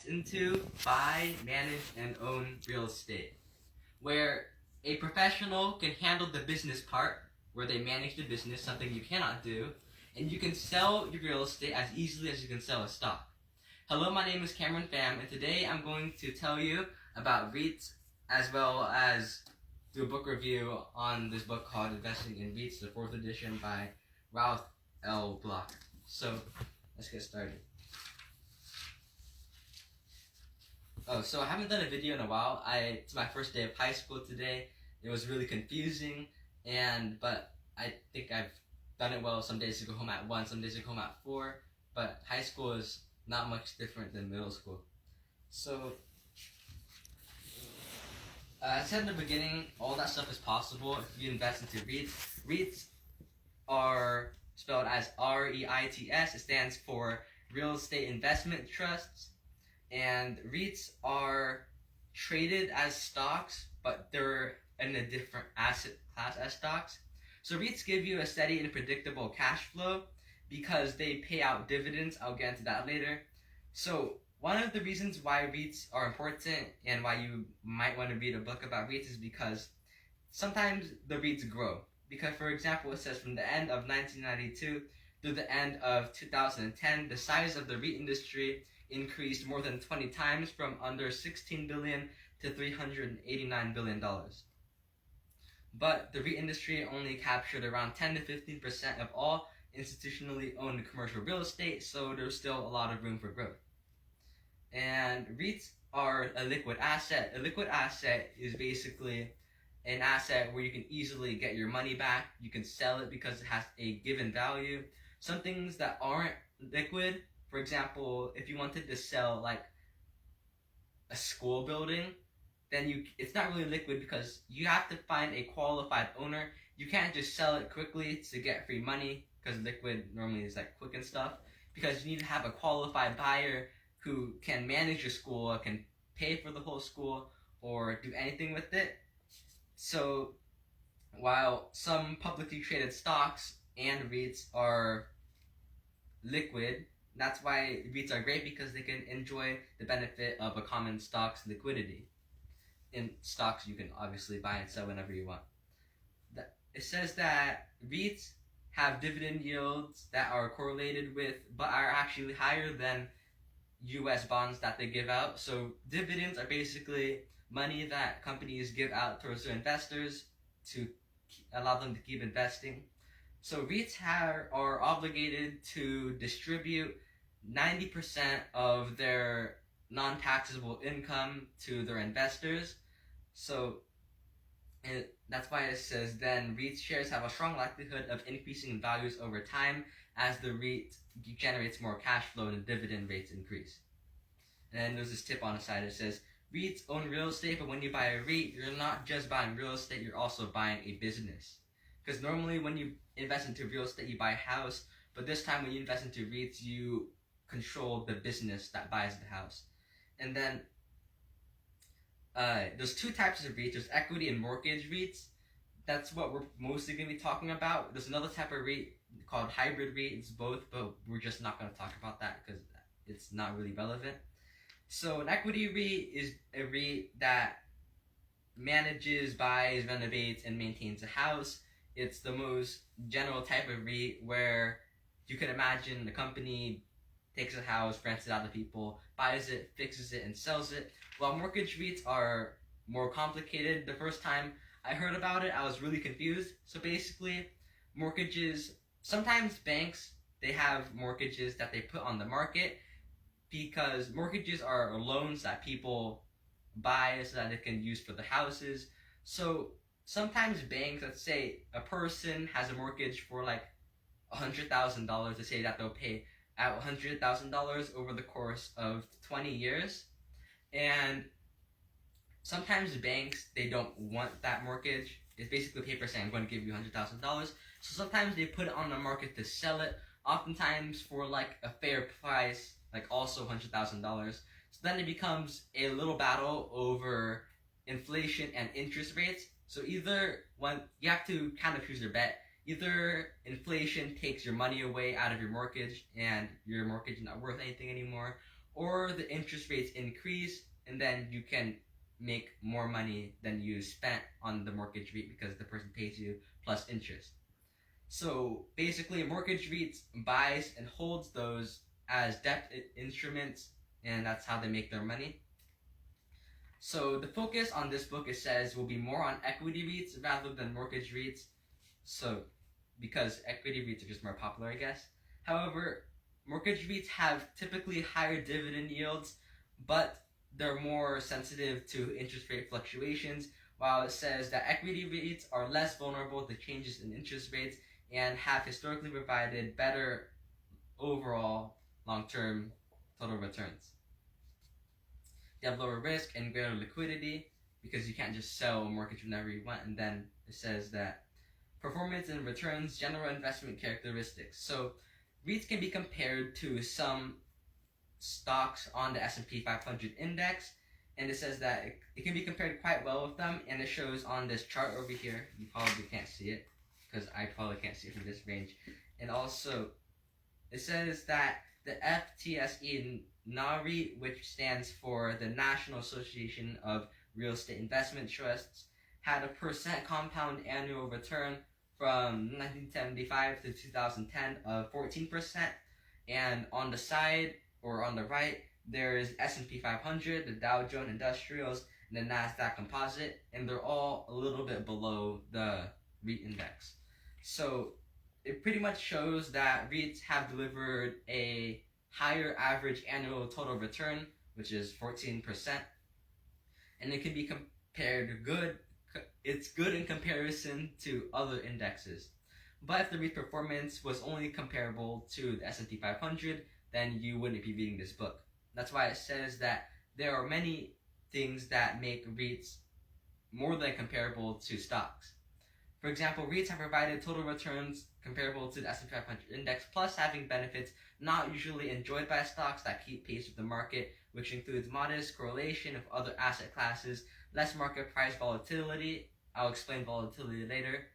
into buy, manage, and own real estate, where a professional can handle the business part, where they manage the business, something you cannot do, and you can sell your real estate as easily as you can sell a stock. Hello, my name is Kameron Pham, and today I'm going to tell you about REITs, as well as do a book review on this book called Investing in REITs, the 4th edition by Ralph L. Block. So, let's get started. So I haven't done a video in a while. It's my first day of high school today. It was really confusing, but I think I've done it well. Some days I go home at 1, some days I go home at 4, but high school is not much different than middle school. So, I said in the beginning, all that stuff is possible if you invest into REITs. REITs are spelled as REITs. It stands for Real Estate Investment Trusts. And REITs are traded as stocks, but they're in a different asset class as stocks. So REITs give you a steady and predictable cash flow because they pay out dividends. I'll get into that later. So one of the reasons why REITs are important and why you might want to read a book about REITs is because sometimes the REITs grow. Because, for example, it says from the end of 1992 through the end of 2010, the size of the REIT industry increased more than 20 times, from under $16 billion to $389 billion. But the REIT industry only captured around 10 to 15% of all institutionally owned commercial real estate, so there's still a lot of room for growth. And REITs are a liquid asset. A liquid asset is basically an asset where you can easily get your money back. You can sell it because it has a given value. Some things that aren't liquid, for example, if you wanted to sell like a school building, then it's not really liquid because you have to find a qualified owner. You can't just sell it quickly to get free money, because liquid normally is like quick and stuff, because you need to have a qualified buyer who can manage your school, can pay for the whole school, or do anything with it. So while some publicly traded stocks and REITs are liquid, that's why REITs are great, because they can enjoy the benefit of a common stock's liquidity. In stocks, you can obviously buy and sell whenever you want. It says that REITs have dividend yields that are correlated with, but are actually higher than U.S. bonds that they give out. So dividends are basically money that companies give out towards their investors to allow them to keep investing. So REITs are obligated to distribute 90% of their non-taxable income to their investors. So that's why it says then REIT shares have a strong likelihood of increasing in values over time as the REIT generates more cash flow and the dividend rates increase. And then there's this tip on the side. It says REITs own real estate, but when you buy a REIT, you're not just buying real estate, you're also buying a business. Because normally when you invest into real estate, you buy a house, but this time when you invest into REITs, you control the business that buys the house. And then there's two types of REITs. There's equity and mortgage REITs. That's what we're mostly going to be talking about. There's another type of REIT called hybrid REIT. It's both, but we're just not going to talk about that because it's not really relevant. So an equity REIT is a REIT that manages, buys, renovates, and maintains a house. It's the most general type of REIT where you can imagine the company takes a house, rents it out to people, buys it, fixes it, and sells it. While mortgage REITs are more complicated. The first time I heard about it, I was really confused. So basically, mortgages, sometimes banks, they have mortgages that they put on the market, because mortgages are loans that people buy so that they can use for the houses. So sometimes banks, let's say a person has a mortgage for like $100,000, they say that they'll pay out $100,000 over the course of 20 years. And sometimes banks, they don't want that mortgage. It's basically paper saying, I'm going to give you $100,000. So sometimes they put it on the market to sell it, oftentimes for like a fair price, like also $100,000. So then it becomes a little battle over inflation and interest rates. So either one, you have to kind of choose your bet. Either inflation takes your money away out of your mortgage and your mortgage is not worth anything anymore, or the interest rates increase and then you can make more money than you spent on the mortgage REIT because the person pays you plus interest. So basically, mortgage REITs buys and holds those as debt instruments, and that's how they make their money. So the focus on this book, it says, will be more on equity REITs rather than mortgage REITs. So because equity REITs are just more popular, I guess. However, mortgage REITs have typically higher dividend yields, but they're more sensitive to interest rate fluctuations, while it says that equity REITs are less vulnerable to changes in interest rates and have historically provided better overall long-term total returns. You have lower risk and greater liquidity because you can't just sell a mortgage whenever you want. And then it says that performance and returns, general investment characteristics. So REITs can be compared to some stocks on the S&P 500 index, and it says that it can be compared quite well with them, and it shows on this chart over here. You probably can't see it because I probably can't see it from this range. And also it says that the FTSE NAREIT, which stands for the National Association of Real Estate Investment Trusts, had a percent compound annual return from 1975 to 2010 of 14%. And on the side, or on the right, there is S&P 500, the Dow Jones Industrials, and the NASDAQ Composite, and they're all a little bit below the REIT index. So it pretty much shows that REITs have delivered a higher average annual total return, which is 14%, and it can be compared good. It's good in comparison to other indexes. But if the REIT performance was only comparable to the S&P 500, then you wouldn't be reading this book. That's why it says that there are many things that make REITs more than comparable to stocks. For example, REITs have provided total returns comparable to the S&P 500 index, plus having benefits not usually enjoyed by stocks that keep pace with the market, which includes modest correlation of other asset classes, less market price volatility, I'll explain volatility later,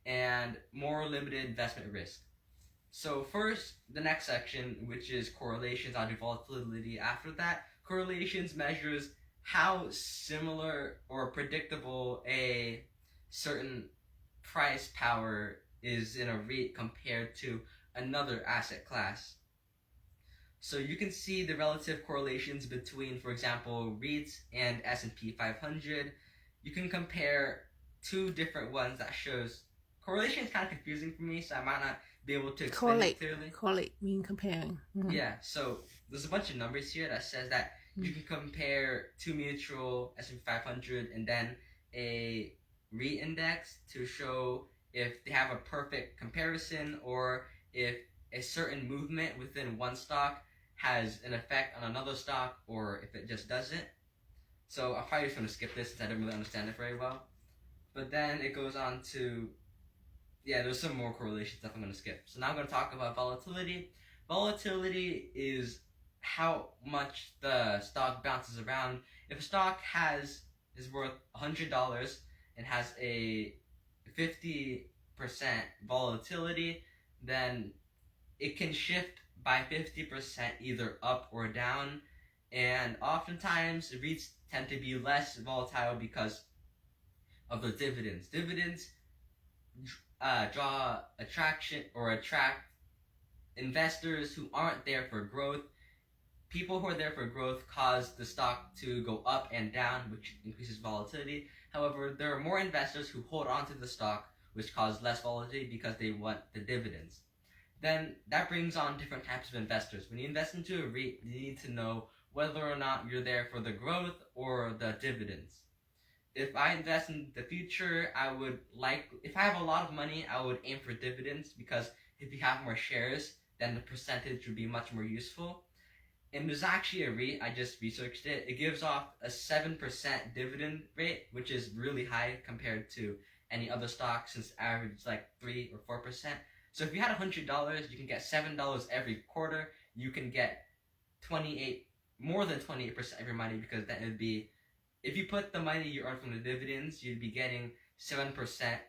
and more limited investment risk. So first, the next section, which is correlations, I'll do volatility after that. Correlations measures how similar or predictable a certain price power is in a REIT compared to another asset class. So you can see the relative correlations between, for example, REITs and S&P 500. You can compare two different ones that shows correlation is kind of confusing for me, so I might not be able to explain it clearly. Correlate mean comparing. Mm-hmm. Yeah, so there's a bunch of numbers here that says that you can compare two mutual S&P 500 and then a REIT index to show if they have a perfect comparison or if a certain movement within one stock has an effect on another stock or if it just doesn't. So I'm probably just going to skip this since I don't really understand it very well. But then it goes on to, there's some more correlation stuff I'm going to skip. So now I'm going to talk about volatility. Volatility is how much the stock bounces around. If a stock is worth $100 and has a 50% volatility, then it can shift by 50% either up or down. And oftentimes REITs tend to be less volatile because of the dividends. Dividends attract investors who aren't there for growth. People who are there for growth cause the stock to go up and down, which increases volatility. However, there are more investors who hold on to the stock, which cause less volatility because they want the dividends. Then that brings on different types of investors. When you invest into a REIT, you need to know whether or not you're there for the growth or the dividends. If I invest in the future, if I have a lot of money, I would aim for dividends because if you have more shares, then the percentage would be much more useful. And there's actually a REIT, I just researched it. It gives off a 7% dividend rate, which is really high compared to any other stock since the average is like 3 or 4%. So if you had $100, you can get $7 every quarter. You can get more than 28% of your money because that would be, if you put the money you earn from the dividends, you'd be getting 7%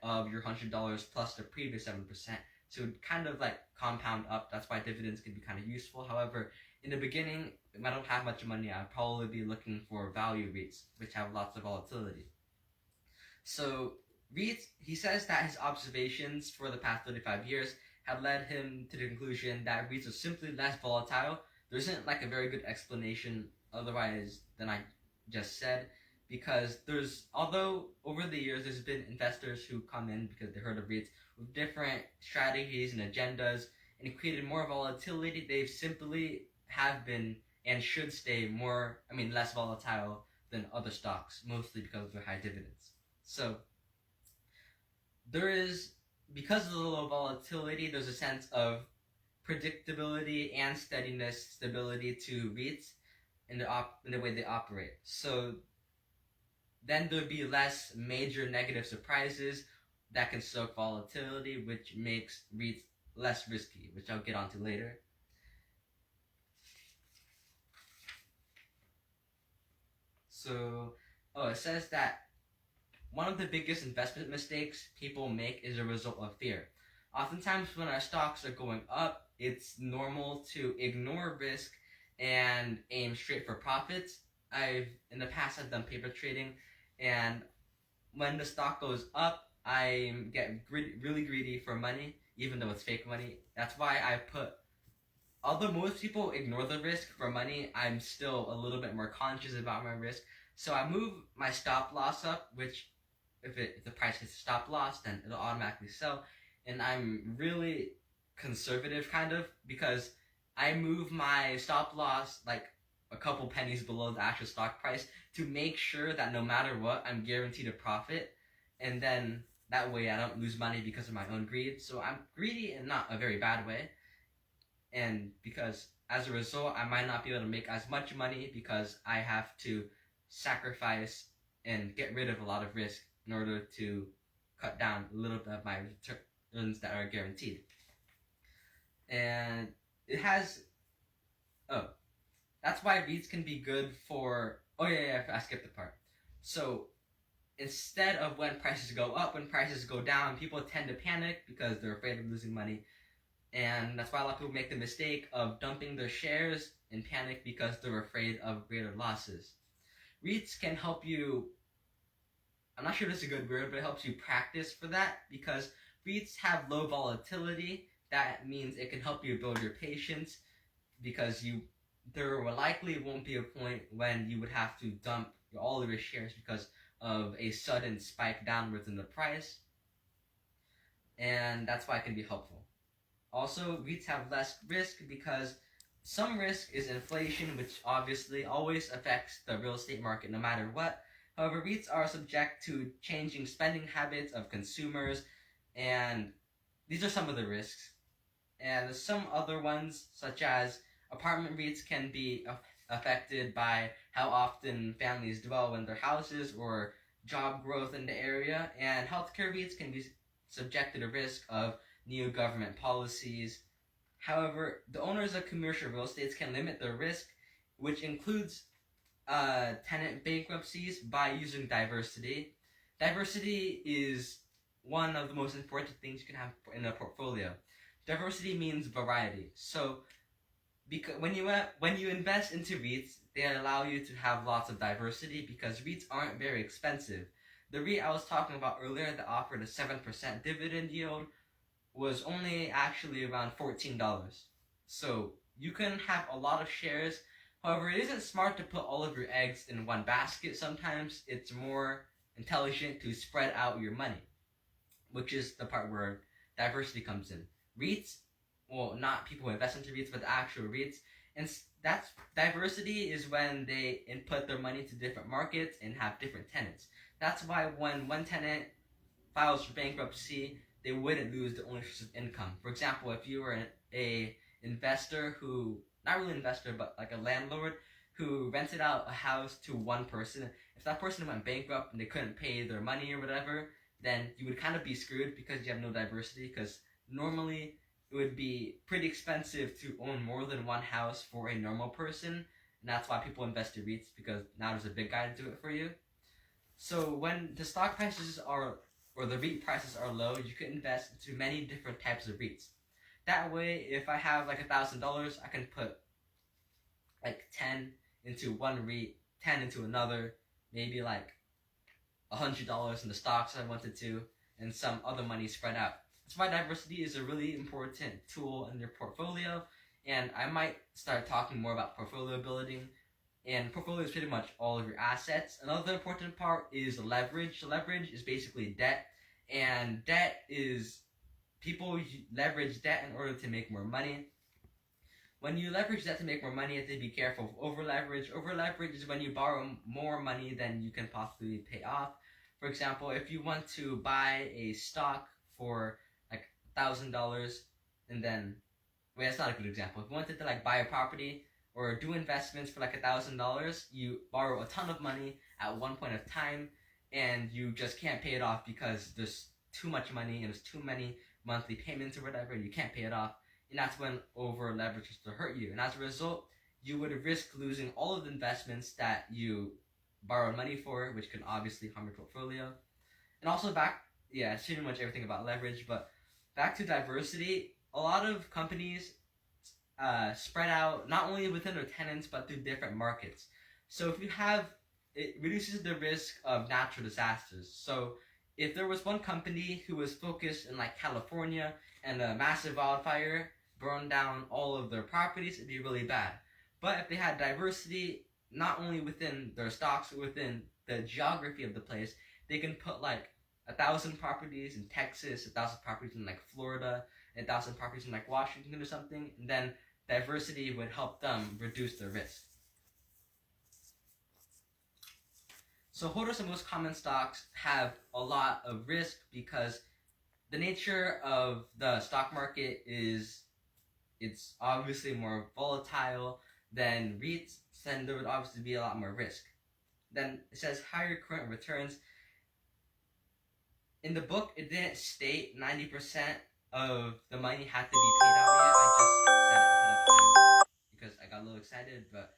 of your $100 plus the previous 7%. So it would kind of like compound up. That's why dividends can be kind of useful. However, in the beginning, if I don't have much money, I'd probably be looking for value REITs, which have lots of volatility. So REITs, he says that his observations for the past 35 years have led him to the conclusion that REITs are simply less volatile. There isn't like a very good explanation otherwise than I just said, because although over the years there's been investors who come in because they heard of REITs with different strategies and agendas and created more volatility, they've simply have been and should stay less volatile than other stocks, mostly because of their high dividends. So because of the low volatility, there's a sense of predictability and stability to REITs in the way they operate. So then there'd be less major negative surprises that can stoke volatility, which makes REITs less risky, which I'll get onto later. So, it says that one of the biggest investment mistakes people make is a result of fear. Oftentimes when our stocks are going up, it's normal to ignore risk and aim straight for profits. In the past, I've done paper trading, and when the stock goes up, I get really greedy for money, even though it's fake money. That's why although most people ignore the risk for money, I'm still a little bit more conscious about my risk. So I move my stop loss up, which if the price hits stop loss, then it'll automatically sell. And I'm really conservative kind of, because I move my stop loss like a couple pennies below the actual stock price to make sure that no matter what, I'm guaranteed a profit. And then that way I don't lose money because of my own greed. So I'm greedy in not a very bad way. And because as a result, I might not be able to make as much money because I have to sacrifice and get rid of a lot of risk in order to cut down a little bit of my returns that are guaranteed. And it has, that's why REITs can be good for, I skipped the part. So instead of when prices go up, when prices go down, people tend to panic because they're afraid of losing money. And that's why a lot of people make the mistake of dumping their shares in panic because they're afraid of greater losses. REITs can help you, I'm not sure if it's a good word, but it helps you practice for that, because REITs have low volatility. That means it can help you build your patience, because there likely won't be a point when you would have to dump all of your shares because of a sudden spike downwards in the price. And that's why it can be helpful. Also, REITs have less risk because some risk is inflation, which obviously always affects the real estate market no matter what. However, REITs are subject to changing spending habits of consumers, and these are some of the risks. And some other ones, such as apartment REITs, can be affected by how often families dwell in their houses or job growth in the area. And healthcare REITs can be subject to the risk of new government policies. However, the owners of commercial real estates can limit their risk, which includes tenant bankruptcies, by using diversity. Diversity is one of the most important things you can have in a portfolio. Diversity means variety. So because when you invest into REITs, they allow you to have lots of diversity because REITs aren't very expensive. The REIT I was talking about earlier that offered a 7% dividend yield was only actually around $14. So you can have a lot of shares. However, it isn't smart to put all of your eggs in one basket. Sometimes it's more intelligent to spread out your money, which is the part where diversity comes in. REITs, well, not people who invest into REITs, but the actual REITs, and that's diversity is when they input their money to different markets and have different tenants. That's why when one tenant files for bankruptcy, they wouldn't lose the only source of income. For example, if you were a investor who, not really investor, but like a landlord who rented out a house to one person, if that person went bankrupt and they couldn't pay their money or whatever, then you would kind of be screwed because you have no diversity, because normally it would be pretty expensive to own more than one house for a normal person, and that's why people invest in REITs, because now there's a big guy to do it for you. So when the stock prices are, or the REIT prices are low, you can invest into many different types of REITs. That way, if I have like $1,000, I can put like 10 into one REIT, 10 into another, maybe like $100 in the stocks I wanted to, and some other money spread out. That's why diversity is a really important tool in your portfolio, and I might start talking more about portfolio building. And portfolio is pretty much all of your assets. Another important part is leverage. Leverage is basically debt, and debt is people leverage debt in order to make more money. When you leverage debt to make more money, you have to be careful of over leverage. Over leverage is when you borrow more money than you can possibly pay off. For example, if you want to buy a stock for like $1,000, and then wait, that's not a good example. If you wanted to like buy a property or do investments for like $1,000, you borrow a ton of money at one point of time, and you just can't pay it off because there's too much money and there's too many monthly payments or whatever, and you can't pay it off. And that's when over leverage is to hurt you. And as a result, you would risk losing all of the investments that you borrowed money for, which can obviously harm your portfolio. And also it's pretty much everything about leverage, but back to diversity, a lot of companies spread out not only within their tenants, but through different markets. So if you have, it reduces the risk of natural disasters. So if there was one company who was focused in like California and a massive wildfire burned down all of their properties, it'd be really bad. But if they had diversity, not only within their stocks, but within the geography of the place, they can put like 1,000 properties in Texas, 1,000 properties in like Florida, 1,000 properties in like Washington or something, and then diversity would help them reduce their risk. So holders of most common stocks have a lot of risk because the nature of the stock market is it's obviously more volatile than REITs, then there would obviously be a lot more risk. Then it says higher current returns. In the book, it didn't state 90% of the money had to be paid out yet. I just said it ahead of time because I got a little excited, but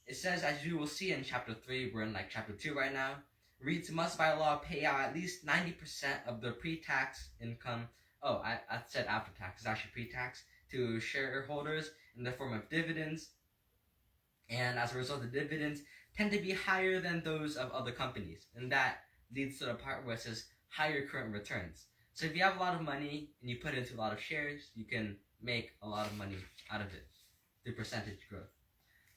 it says, as you will see in chapter 3, we're in like chapter 2 right now, REITs must by law pay out at least 90% of their pre-tax income. Oh, I said after tax, it's actually pre-tax, to shareholders in the form of dividends. And as a result, the dividends tend to be higher than those of other companies. And that leads to the part where it says higher current returns. So if you have a lot of money and you put it into a lot of shares, you can make a lot of money out of it through percentage growth.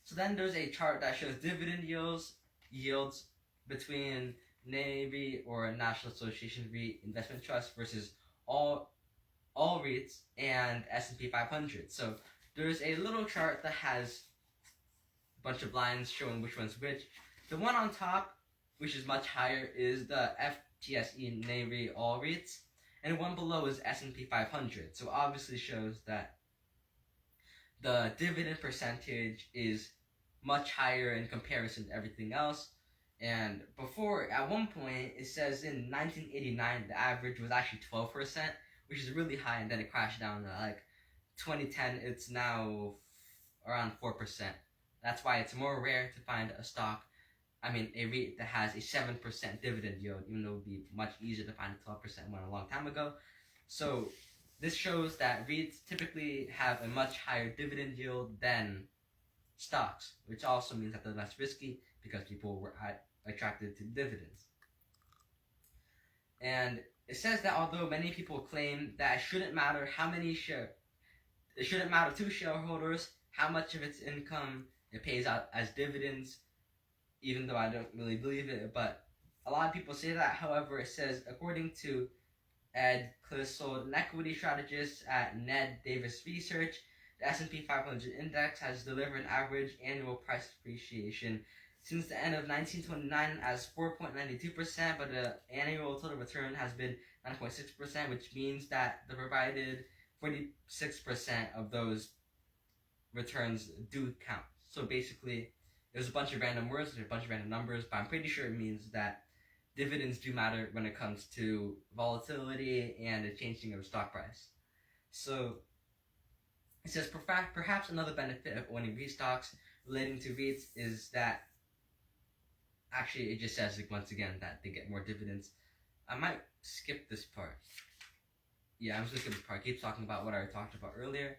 So then there's a chart that shows dividend yields between NAREIT or National Association REIT Investment Trust versus all REITs and S&P 500. So there's a little chart that has a bunch of lines showing which one's which. The one on top, which is much higher, is the FTSE NAREIT All REITs, and one below is S&P 500. So obviously shows that the dividend percentage is much higher in comparison to everything else. And before, at one point, it says in 1989, the average was actually 12%, which is really high, and then it crashed down to like 2010, it's now around 4%. That's why it's more rare to find a REIT that has a 7% dividend yield, even though it would be much easier to find a 12% one a long time ago. So this shows that REITs typically have a much higher dividend yield than stocks, which also means that they're less risky because people were attracted to dividends. And it says that although many people claim that it shouldn't matter to shareholders how much of its income it pays out as dividends, even though I don't really believe it, but a lot of people say that. However, it says, according to Ed Clissold, an equity strategist at Ned Davis Research, the S&P 500 index has delivered an average annual price appreciation since the end of 1929 as 4.92%, but the annual total return has been 9.6%, which means that the provided 46% of those returns do count. So basically, there's a bunch of random words, there's a bunch of random numbers, but I'm pretty sure it means that dividends do matter when it comes to volatility and the changing of stock price. So it says perhaps another benefit of owning REIT stocks relating to REITs is that, actually it just says like once again that they get more dividends. I might skip this part. Yeah, I'm just gonna skip this part. I keep talking about what I talked about earlier.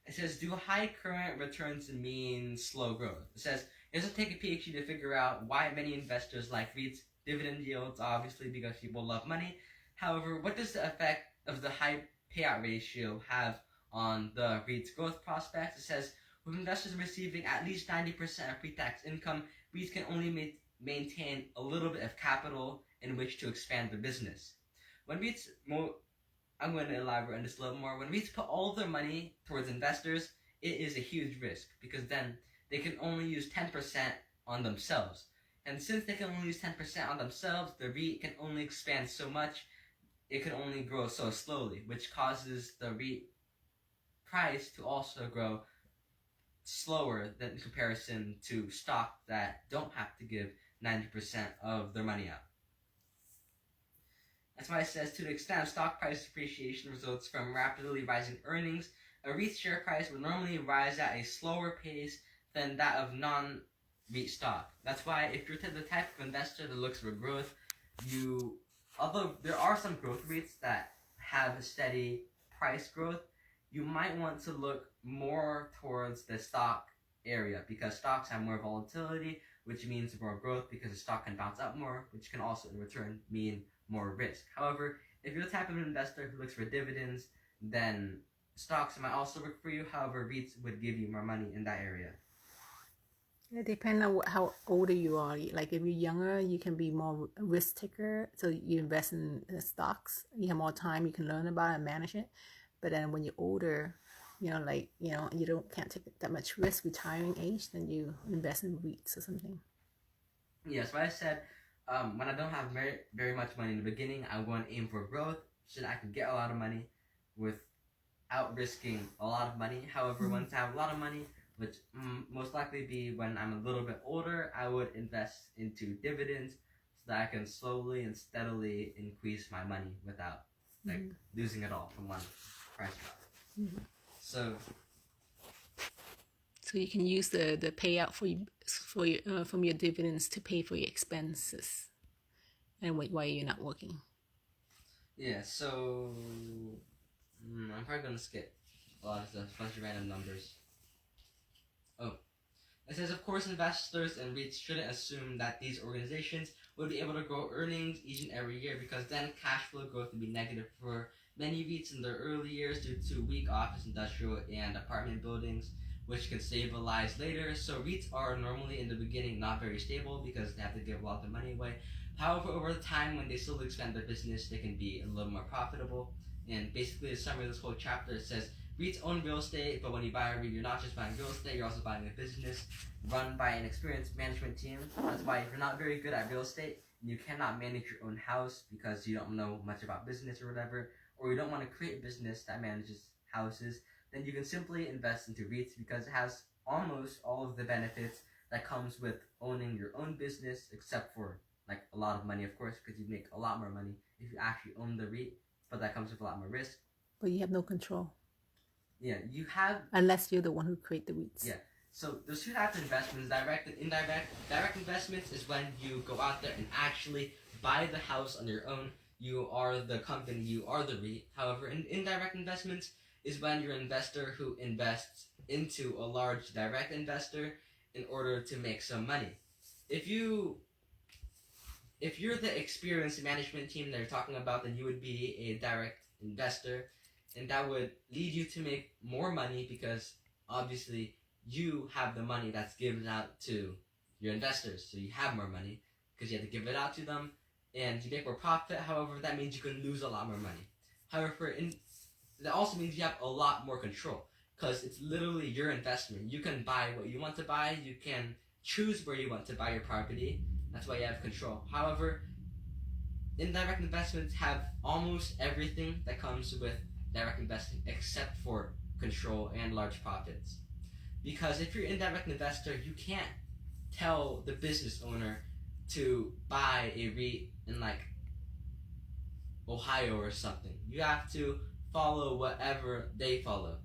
It says, do high current returns mean slow growth? It says, it doesn't take a PhD to figure out why many investors like REITs. Dividend yields, obviously, because people love money. However, what does the effect of the high payout ratio have on the REIT's growth prospects? It says, with investors receiving at least 90% of pre-tax income, REITs can only maintain a little bit of capital in which to expand their business. When REITs, I'm going to elaborate on this a little more. When REITs put all of their money towards investors, it is a huge risk because then they can only use 10% on themselves. And since they can only use 10% on themselves, the REIT can only expand so much, it can only grow so slowly, which causes the REIT price to also grow slower than in comparison to stock that don't have to give 90% of their money out. That's why it says, to the extent stock price appreciation results from rapidly rising earnings, a REIT share price would normally rise at a slower pace than that of non-REIT stock. That's why if you're the type of investor that looks for growth, although there are some growth REITs that have a steady price growth, you might want to look more towards the stock area because stocks have more volatility, which means more growth because the stock can bounce up more, which can also in return mean more risk. However, if you're the type of investor who looks for dividends, then stocks might also work for you. However, REITs would give you more money in that area. It depends on how older you are. Like if you're younger, you can be more risk taker. So you invest in stocks. You have more time. You can learn about it and manage it. But then when you're older, you can't take that much risk, retiring age, then you invest in REITs or something. Yes, what I said, when I don't have very much money in the beginning, I want to aim for growth so that I can get a lot of money without risking a lot of money. However, once I have a lot of money, which most likely be when I'm a little bit older, I would invest into dividends so that I can slowly and steadily increase my money without losing it all from one price drop. So you can use the payout from your dividends to pay for your expenses, and while you're not working. Yeah. So I'm probably gonna skip a lot of stuff, a bunch of random numbers. Oh, it says, of course, investors and REITs shouldn't assume that these organizations would be able to grow earnings each and every year because then cash flow growth would be negative for many REITs in their early years due to weak office, industrial, and apartment buildings, which can stabilize later. So REITs are normally in the beginning not very stable because they have to give a lot of their money away. However, over time, when they slowly expand their business, they can be a little more profitable. And basically, the summary of this whole chapter says, REITs own real estate, but when you buy a REIT, you're not just buying real estate, you're also buying a business run by an experienced management team. That's why if you're not very good at real estate, you cannot manage your own house because you don't know much about business or whatever, or you don't want to create a business that manages houses, then you can simply invest into REITs because it has almost all of the benefits that comes with owning your own business, except for like a lot of money, of course, because you make a lot more money if you actually own the REIT, but that comes with a lot more risk. But you have no control. Yeah, you have... Unless you're the one who create the REITs. Yeah. So there's two types of investments, direct and indirect. Direct investments is when you go out there and actually buy the house on your own. You are the company, you are the REIT. However, indirect investments is when you're an investor who invests into a large direct investor in order to make some money. If you're the experienced management team they're talking about, then you would be a direct investor, and that would lead you to make more money because obviously you have the money that's given out to your investors, so you have more money because you have to give it out to them, and you make more profit. However, that means you can lose a lot more money. However, that also means you have a lot more control because it's literally your investment. You can buy what you want to buy. You can choose where you want to buy your property. That's why you have control. However, indirect investments have almost everything that comes with direct investing except for control and large profits. Because if you're an indirect investor, you can't tell the business owner to buy a REIT in like Ohio or something. You have to follow whatever they follow.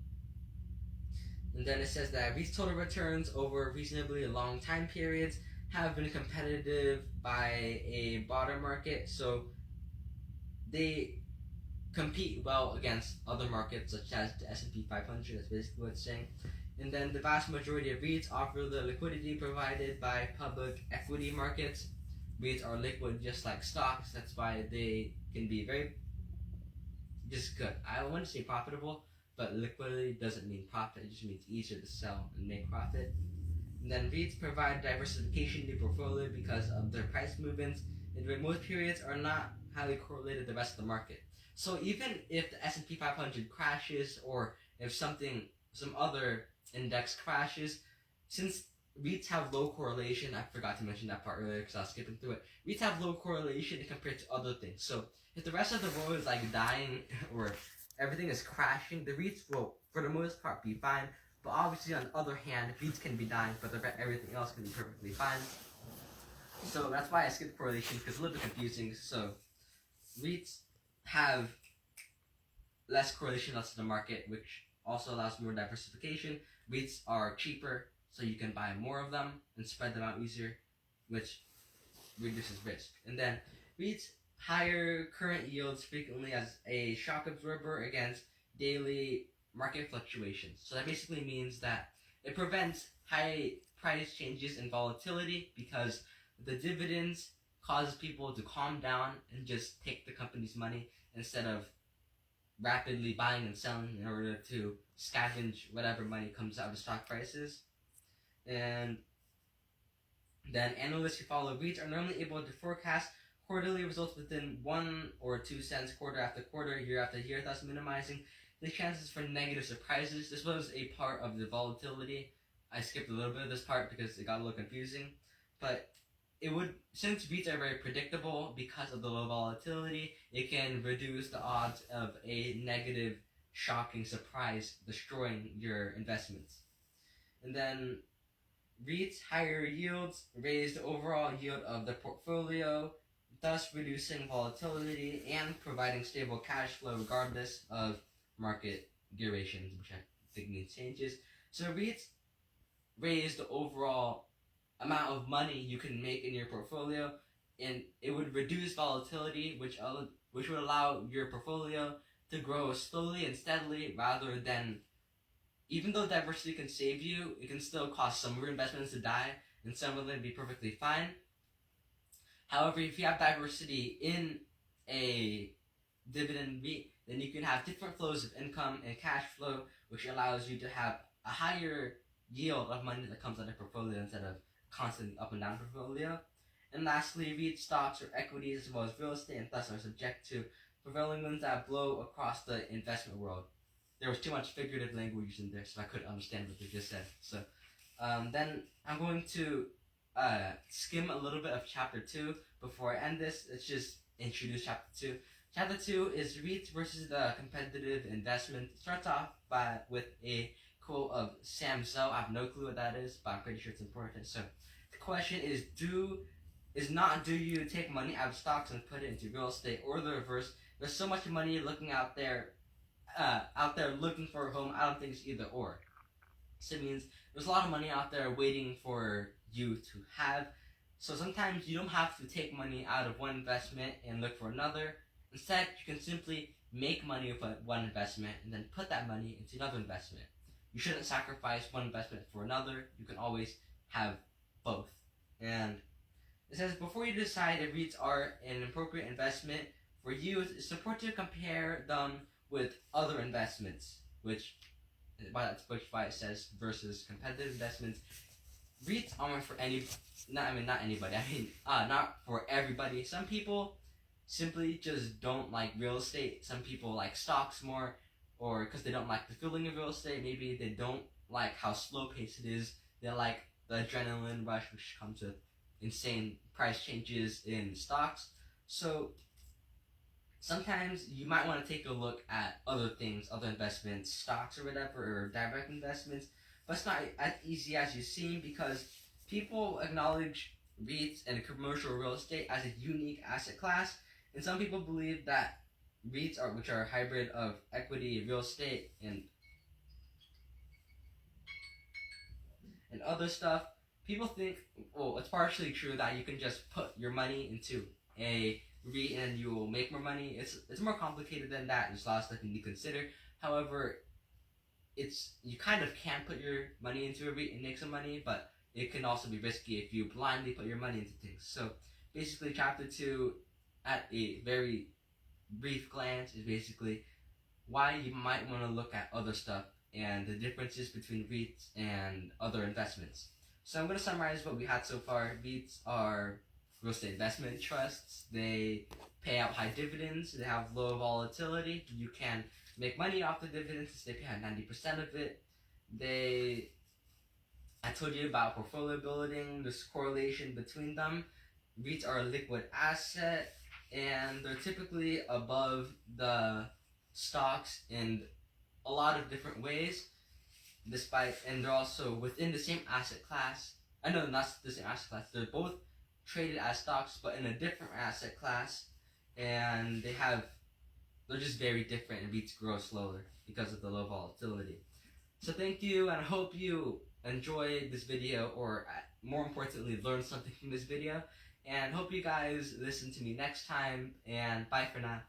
And then it says that REITs total returns over reasonably long time periods have been competitive by a broader market. So they compete well against other markets such as the S&P 500. That's basically what it's saying. And then the vast majority of REITs offer the liquidity provided by public equity markets. REITs are liquid just like stocks. That's why they can be very just good. I wouldn't say profitable, but liquidity doesn't mean profit. It just means easier to sell and make profit. And then REITs provide diversification in the portfolio because of their price movements, and during most periods are not highly correlated to the rest of the market. So even if the S&P 500 crashes, or if some other index crashes, since REITs have low correlation, I forgot to mention that part earlier because I was skipping through it. REITs have low correlation compared to other things. So if the rest of the world is like dying or everything is crashing, the REITs will, for the most part, be fine. But obviously, on the other hand, REITs can be dying, but everything else can be perfectly fine. So that's why I skipped correlation, because it's a little bit confusing. So REITs have less correlation to the market, which also allows more diversification. REITs are cheaper, so you can buy more of them and spread them out easier, which reduces risk. And then REITs higher current yields frequently as a shock absorber against daily market fluctuations. So that basically means that it prevents high price changes and volatility, because the dividends cause people to calm down and just take the company's money instead of rapidly buying and selling in order to scavenge whatever money comes out of stock prices. And then analysts who follow REITs are normally able to forecast quarterly results within 1 or 2 cents quarter after quarter, year after year, thus minimizing the chances for negative surprises. This was a part of the volatility. I skipped a little bit of this part because it got a little confusing, but since REITs are very predictable because of the low volatility, it can reduce the odds of a negative, shocking surprise destroying your investments. And then REITs' higher yields raise the overall yield of the portfolio, thus reducing volatility and providing stable cash flow regardless of market durations, which I think means changes. So REITs raise the overall amount of money you can make in your portfolio, and it would reduce volatility, which would allow your portfolio to grow slowly and steadily, rather than, even though diversity can save you, it can still cause some of your investments to die and some of them be perfectly fine. However, if you have diversity in a dividend REIT, then you can have different flows of income and cash flow, which allows you to have a higher yield of money that comes out of your portfolio instead of constantly up and down portfolio. And lastly, REIT stocks or equities as well as real estate, and thus are subject to prevailing winds that blow across the investment world. There was too much figurative language in there, so I couldn't understand what they just said. So then I'm going to skim a little bit of chapter 2 before I end this. Let's just introduce chapter 2. Chapter 2 is REITs versus the competitive investment. It starts off with a quote of Sam Zell. I have no clue what that is, but I'm pretty sure it's important. So the question is, do you take money out of stocks and put it into real estate, or the reverse? There's so much money looking out there looking for a home. I don't think it's either or. So it means there's a lot of money out there waiting for you to have. So sometimes you don't have to take money out of one investment and look for another. Instead, you can simply make money with one investment and then put that money into another investment. You shouldn't sacrifice one investment for another. You can always have both. And it says, before you decide if REITs are an appropriate investment for you, it's important to compare them with other investments, which that's why it says versus competitive investments. REITs aren't for not anybody. Not for everybody. Some people simply just don't like real estate. Some people like stocks more, or because they don't like the feeling of real estate. Maybe they don't like how slow paced it is. They like the adrenaline rush, which comes with insane price changes in stocks. So sometimes you might want to take a look at other things, other investments, stocks or whatever, or direct investments. But it's not as easy as you seem, because people acknowledge REITs and commercial real estate as a unique asset class, and some people believe that REITs which are a hybrid of equity, real estate, and other stuff. People think, well, it's partially true that you can just put your money into a REIT and you will make more money. It's more complicated than that. There's a lot of stuff you need to consider. However, you kind of can put your money into a REIT and make some money, but it can also be risky if you blindly put your money into things. So basically, chapter 2, at a very brief glance, is basically why you might want to look at other stuff and the differences between REITs and other investments. So I'm going to summarize what we had so far. REITs are real estate investment trusts. They pay out high dividends. They have low volatility. You can make money off the dividends since they pay out 90% of it. I told you about portfolio building. There's correlation between them. REITs are a liquid asset, and they're typically above the stocks in a lot of different ways, and they're also within the same asset class. I know not the same asset class. They're both traded as stocks, but in a different asset class, and they're just very different, and REITs grow slower because of the low volatility. So thank you, and I hope you enjoyed this video, or more importantly, learned something from this video, and hope you guys listen to me next time, and bye for now.